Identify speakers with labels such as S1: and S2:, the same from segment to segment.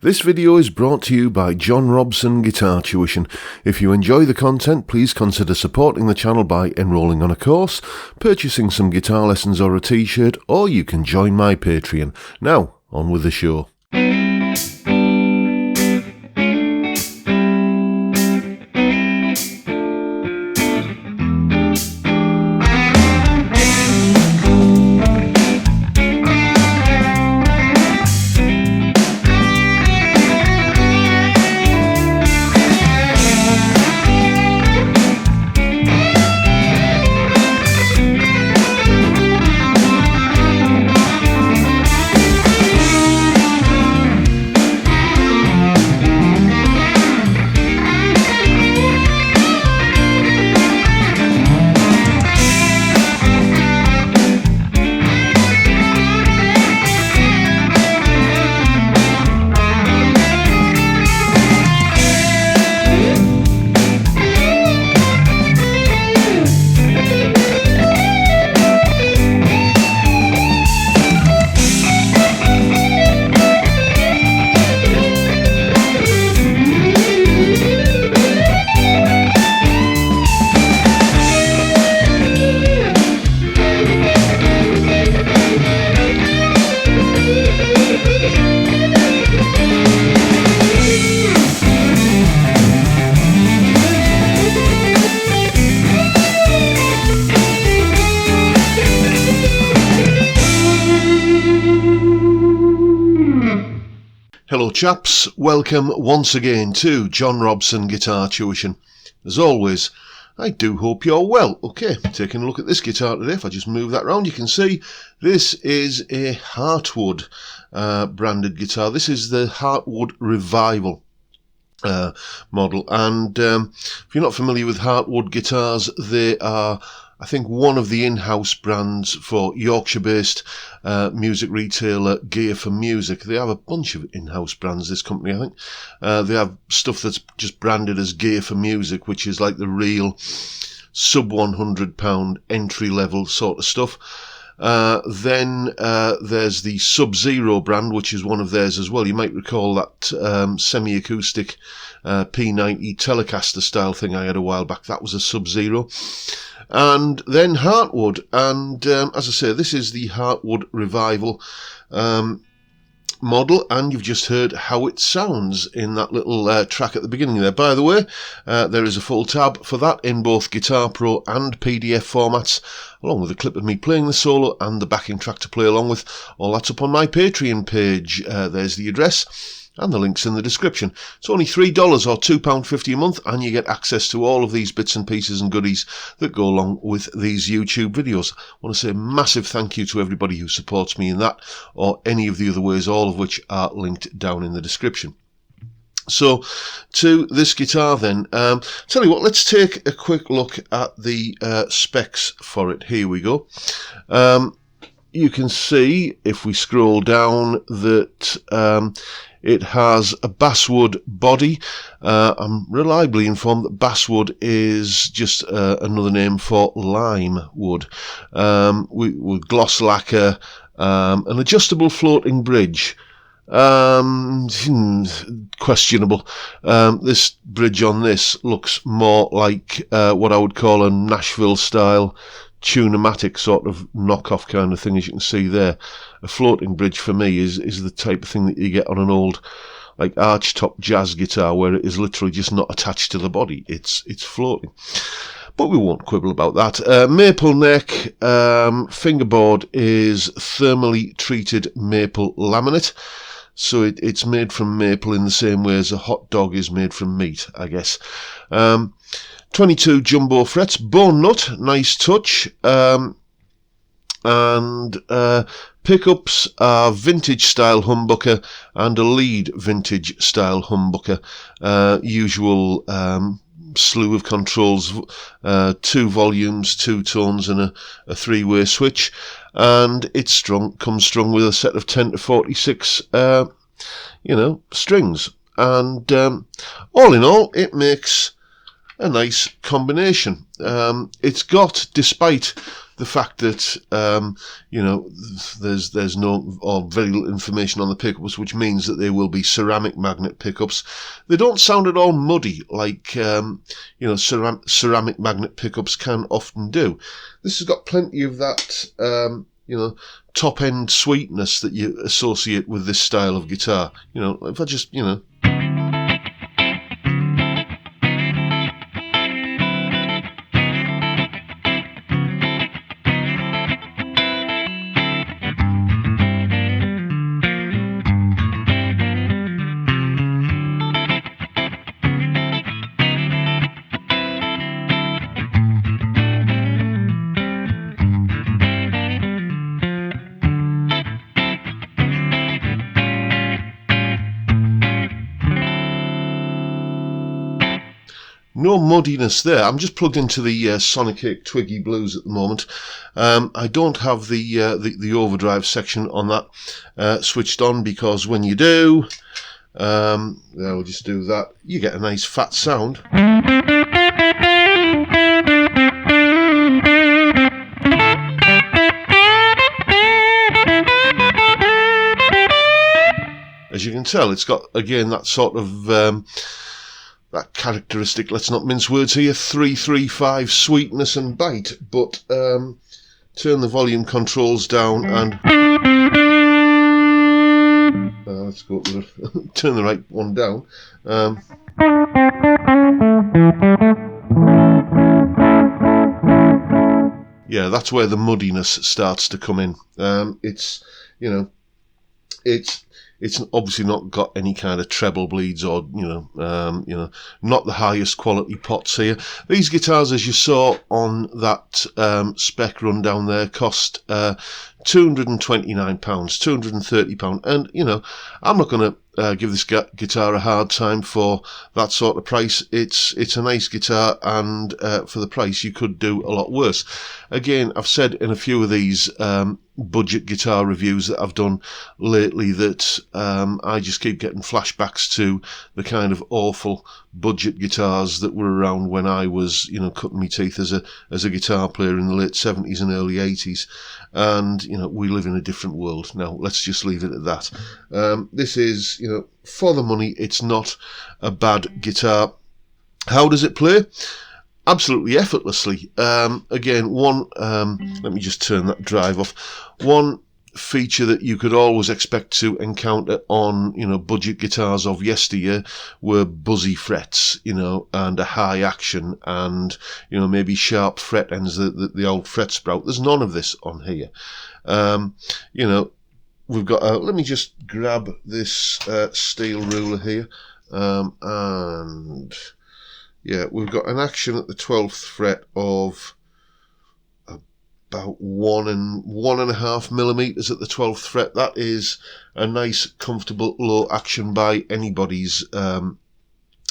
S1: This video is brought to you by John Robson Guitar Tuition. If you enjoy the content, please consider supporting the channel by enrolling on a course, purchasing some guitar lessons or a t-shirt, or you can join my Patreon. Now, on with the show. Hello chaps, welcome once again to John Robson Guitar Tuition. As always, I do hope you're well. Okay, taking a look at this guitar today. If I just move that around, you can see this is a Hartwood branded guitar. This is the Hartwood Revival model, and if you're not familiar with Hartwood guitars, they are, I think, one of the in-house brands for Yorkshire-based music retailer Gear for Music. They have a bunch of in-house brands, this company, I think. They have stuff that's just branded as Gear for Music, which is like the real sub £100 entry-level sort of stuff. Then there's the Sub-Zero brand, which is one of theirs as well. You might recall that semi-acoustic P90 Telecaster style thing I had a while back. That was a Sub-Zero. And then Hartwood, and as I say, this is the Hartwood Revival model, and you've just heard how it sounds in that little track at the beginning there. By the way, there is a full tab for that in both Guitar Pro and PDF formats, along with a clip of me playing the solo and the backing track to play along with. All that's up on my Patreon page. There's the address and the link's in the description. It's only $3 or £2.50 a month, and you get access to all of these bits and pieces and goodies that go along with these YouTube videos. I want to say a massive thank you to everybody who supports me in that, or any of the other ways, all of which are linked down in the description. So, to this guitar then, tell you what, let's take a quick look at the specs for it. Here we go. You can see, if we scroll down, that it has a basswood body. I'm reliably informed that basswood is just another name for lime wood. With gloss lacquer, an adjustable floating bridge. Questionable. This bridge on this looks more like what I would call a Nashville style Tune-o-matic sort of knockoff kind of thing, as you can see there. A floating bridge for me is the type of thing that you get on an old like archtop jazz guitar, where it is literally just not attached to the body, it's floating. But we won't quibble about that. Maple neck, fingerboard is thermally treated maple laminate, so it's made from maple in the same way as a hot dog is made from meat, I guess. 22 jumbo frets, bone nut, nice touch, and pickups are vintage style humbucker and a lead vintage style humbucker. Usual slew of controls, 2 volumes, 2 tones and a 3-way switch, and it's comes strung with a set of 10 to 46 strings, and all in all it makes a nice combination. It's got, despite the fact that, you know, there's no or very little information on the pickups, which means that they will be ceramic magnet pickups. They don't sound at all muddy like, you know, ceramic magnet pickups can often do. This has got plenty of that, you know, top-end sweetness that you associate with this style of guitar. You know, if I just, you know... No muddiness there. I'm just plugged into the Sonic 8 Twiggy Blues at the moment. I don't have the overdrive section on that switched on, because when you do, we'll just do that, you get a nice fat sound. As you can tell, it's got, again, that sort of... that characteristic, let's not mince words here, 335 sweetness and bite, but turn the volume controls down and let's go to the turn the right one down. Yeah, that's where the muddiness starts to come in. It's, you know, it's obviously not got any kind of treble bleeds or, you know, not the highest quality pots here. These guitars, as you saw on that spec rundown there, cost £229, £230. And, you know, I'm not going to give this guitar a hard time for that sort of price. It's a nice guitar, and for the price you could do a lot worse. Again, I've said in a few of these budget guitar reviews that I've done lately that I just keep getting flashbacks to the kind of awful budget guitars that were around when I was, you know, cutting my teeth as a guitar player in the late 70s and early 80s. And, you know, we live in a different world now. Let's just leave it at that. This is, you know, for the money, it's not a bad guitar. How does it play? Absolutely effortlessly. Again, let me just turn that drive off. One feature that you could always expect to encounter on, you know, budget guitars of yesteryear were buzzy frets, you know, and a high action, and, you know, maybe sharp fret ends, the old fret sprout. There's none of this on here. You know, we've got, let me just grab this steel ruler here, and yeah, we've got an action at the 12th fret of about 1.5 millimeters at the 12th fret. That is a nice, comfortable low action by anybody's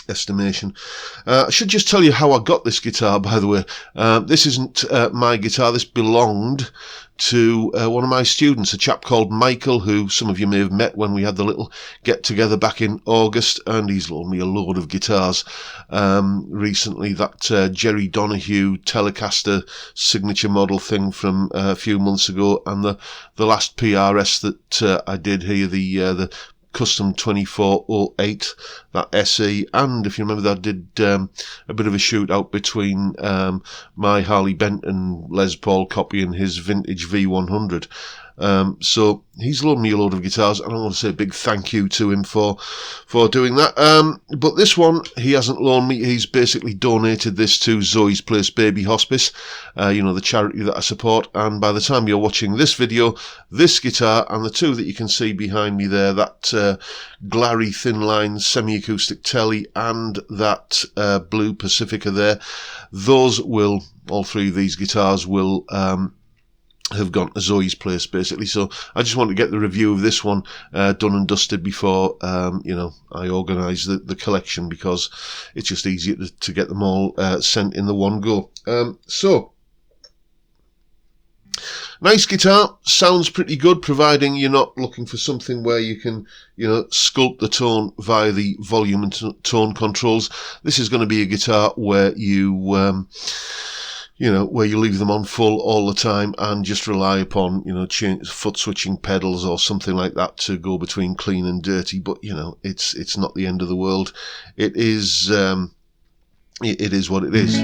S1: estimation. I should just tell you how I got this guitar, by the way. This isn't my guitar. This belonged to one of my students, a chap called Michael, who some of you may have met when we had the little get-together back in August, and he's loaned me a load of guitars recently. That Jerry Donahue Telecaster signature model thing from a few months ago, and the last PRS that I did here, the Custom 2408, that SE, and if you remember, that did a bit of a shootout between my Harley Benton Les Paul copy and his vintage V100. So he's loaned me a load of guitars, and I want to say a big thank you to him for doing that. But this one, he hasn't loaned me. He's basically donated this to Zoe's Place Baby Hospice, you know, the charity that I support. And by the time you're watching this video, this guitar and the two that you can see behind me there, that Glary Thinline semi-acoustic telly and that blue Pacifica there, those will, all three of these guitars will have gone to Zoe's Place, basically. So I just want to get the review of this one done and dusted before, you know, I organise the collection, because it's just easier to get them all sent in the one go. So, nice guitar, sounds pretty good, providing you're not looking for something where you can, you know, sculpt the tone via the volume and tone controls. This is going to be a guitar where you you know, where you leave them on full all the time and just rely upon, you know, foot switching pedals or something like that to go between clean and dirty. But, you know, it's not the end of the world. It is what it is.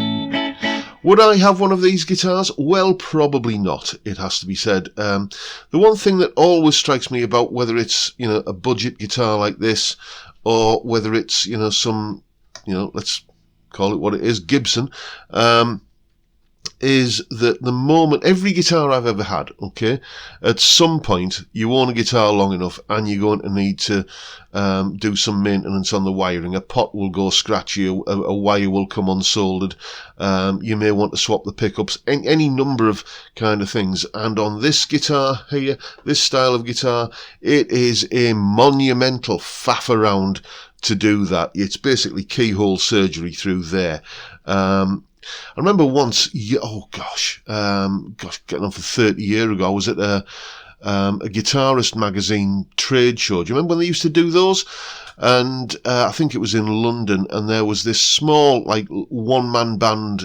S1: Would I have one of these guitars? Well, probably not, it has to be said. The one thing that always strikes me about whether it's, you know, a budget guitar like this or whether it's, you know, some, you know, let's call it what it is, Gibson, is that the moment, every guitar I've ever had, okay, at some point you own a guitar long enough and you're going to need to do some maintenance on the wiring. A pot will go scratchy, a wire will come unsoldered, you may want to swap the pickups, any number of kind of things. And on this guitar here, this style of guitar, it is a monumental faff around to do that. It's basically keyhole surgery through there. I remember once, getting on for 30 years ago, I was at a guitarist magazine trade show. Do you remember when they used to do those? And I think it was in London, and there was this small, like, one-man band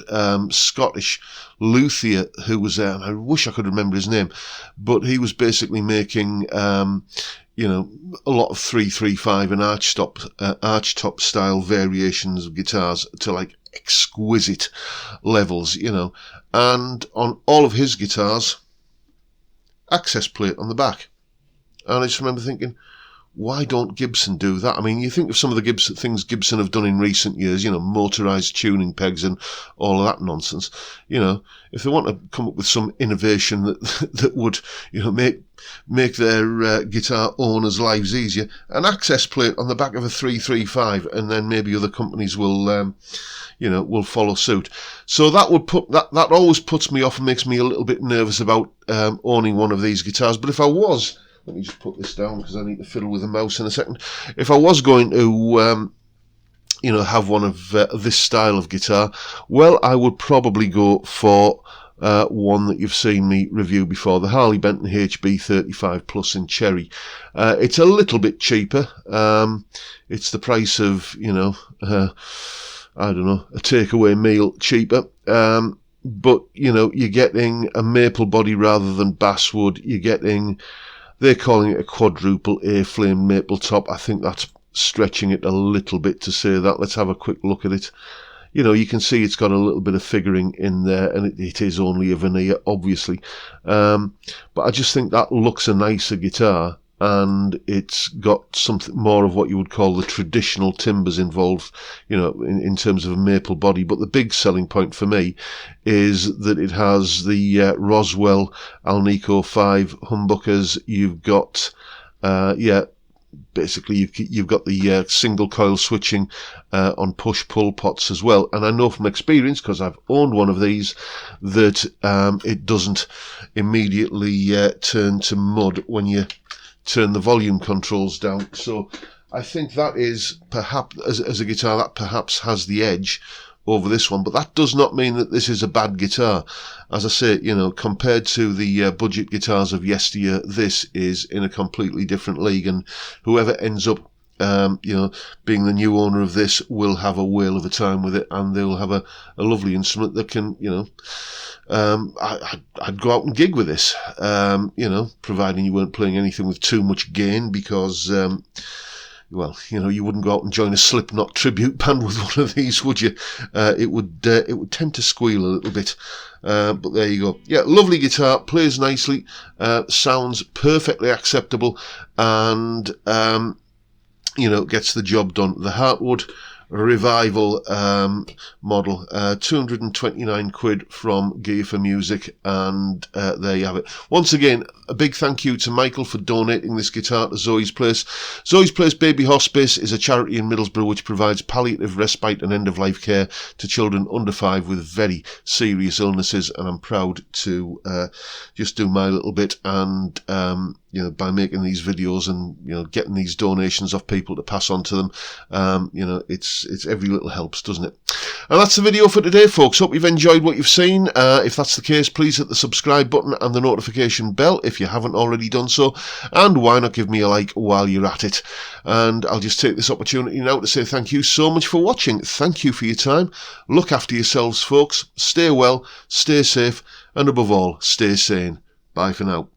S1: Scottish luthier who was there, and I wish I could remember his name, but he was basically making you know, a lot of 335 and archtop style variations of guitars to like exquisite levels, you know. And on all of his guitars, access plate on the back. And I just remember thinking, why don't Gibson do that? I mean, you think of some of the things Gibson have done in recent years, you know, motorised tuning pegs and all of that nonsense. You know, if they want to come up with some innovation that would, you know, make their guitar owners' lives easier, an access plate on the back of a 335, and then maybe other companies will, you know, will follow suit. So that would that always puts me off and makes me a little bit nervous about owning one of these guitars. But if I was, let me just put this down because I need to fiddle with the mouse in a second. If I was going to, you know, have one of this style of guitar, well, I would probably go for one that you've seen me review before, the Harley Benton HB 35 Plus in Cherry. It's a little bit cheaper. It's the price of, you know, I don't know, a takeaway meal cheaper. But, you know, you're getting a maple body rather than basswood. You're getting, they're calling it a quadruple A-flame maple top. I think that's stretching it a little bit to say that. Let's have a quick look at it. You know, you can see it's got a little bit of figuring in there, and it is only a veneer, obviously. But I just think that looks a nicer guitar, and it's got something more of what you would call the traditional timbers involved, you know, in terms of a maple body. But the big selling point for me is that it has the Roswell Alnico 5 humbuckers. You've got, basically you've got the single coil switching on push-pull pots as well. And I know from experience, because I've owned one of these, that it doesn't immediately turn to mud when you turn the volume controls down. So I think that is perhaps, as a guitar, that perhaps has the edge over this one. But that does not mean that this is a bad guitar. As I say, you know, compared to the budget guitars of yesteryear, this is in a completely different league, and whoever ends up you know, being the new owner of this will have a whale of a time with it, and they'll have a lovely instrument that can, you know, I'd go out and gig with this, you know, providing you weren't playing anything with too much gain, because well, you know, you wouldn't go out and join a Slipknot tribute band with one of these, would you? It would tend to squeal a little bit. But there you go. Yeah, lovely guitar, plays nicely, sounds perfectly acceptable, and you know, gets the job done. The Hartwood Revival model, 229 quid from Gear for Music, and there you have it. Once again, a big thank you to Michael for donating this guitar to Zoe's Place. Zoe's Place Baby Hospice is a charity in Middlesbrough which provides palliative respite and end-of-life care to children under 5 with very serious illnesses, and I'm proud to just do my little bit, and you know, by making these videos and, you know, getting these donations off people to pass on to them, you know, it's every little helps, doesn't it? And that's the video for today, folks. Hope you've enjoyed what you've seen. If that's the case, please hit the subscribe button and the notification bell if you haven't already done so. And why not give me a like while you're at it? And I'll just take this opportunity now to say thank you so much for watching. Thank you for your time. Look after yourselves, folks. Stay well, stay safe, and above all, stay sane. Bye for now.